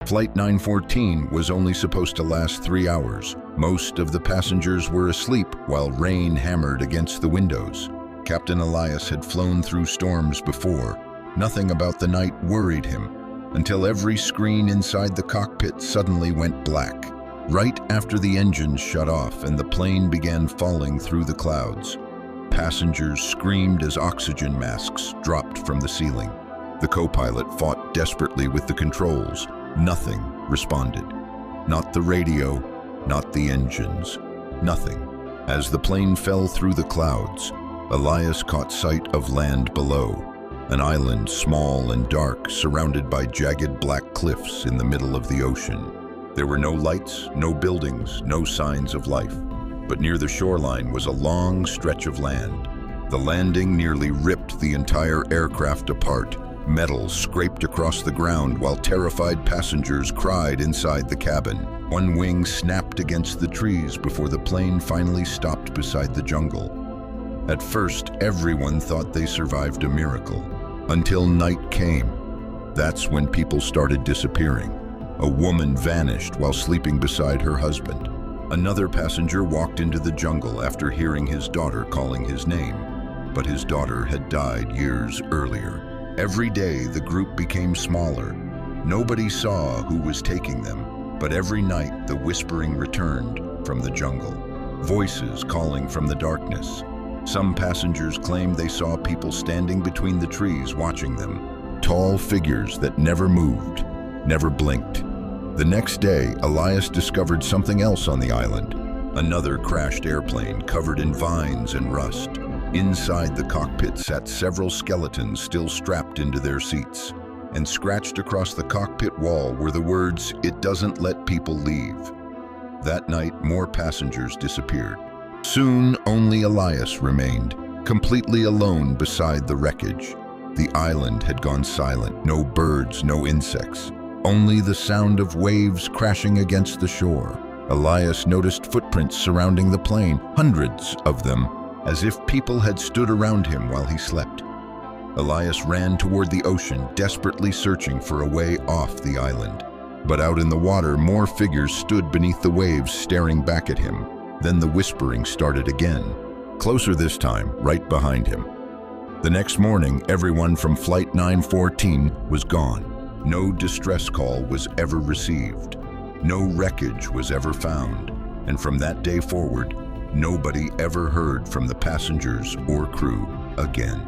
Flight 914 was only supposed to last 3 hours. Most of the passengers were asleep while rain hammered against the windows. Captain Elias had flown through storms before. Nothing about the night worried him, until every screen inside the cockpit suddenly went black, right after the engines shut off and the plane began falling through the clouds. Passengers screamed as oxygen masks dropped from the ceiling. The co-pilot fought desperately with the controls. Nothing responded. Not the radio, not the engines, nothing. As the plane fell through the clouds, Elias caught sight of land below, an island small and dark, surrounded by jagged black cliffs in the middle of the ocean. There were no lights, no buildings, no signs of life. But near the shoreline was a long stretch of land. The landing nearly ripped the entire aircraft apart. Metal scraped across the ground while terrified passengers cried inside the cabin. One wing snapped against the trees before the plane finally stopped beside the jungle. At first, everyone thought they survived a miracle, until night came. That's when people started disappearing. A woman vanished while sleeping beside her husband. Another passenger walked into the jungle after hearing his daughter calling his name, but his daughter had died years earlier. Every day, the group became smaller. Nobody saw who was taking them, but every night the whispering returned from the jungle, voices calling from the darkness. Some passengers claimed they saw people standing between the trees watching them, tall figures that never moved, never blinked. The next day, Elias discovered something else on the island, another crashed airplane covered in vines and rust. Inside the cockpit sat several skeletons still strapped into their seats, and scratched across the cockpit wall were the words, "It doesn't let people leave." That night, more passengers disappeared. Soon, only Elias remained, completely alone beside the wreckage. The island had gone silent, no birds, no insects, only the sound of waves crashing against the shore. Elias noticed footprints surrounding the plane, hundreds of them, as if people had stood around him while he slept. Elias ran toward the ocean, desperately searching for a way off the island. But out in the water, more figures stood beneath the waves, staring back at him. Then the whispering started again, closer this time, right behind him. The next morning, everyone from Flight 914 was gone. No distress call was ever received. No wreckage was ever found. And from that day forward, nobody ever heard from the passengers or crew again.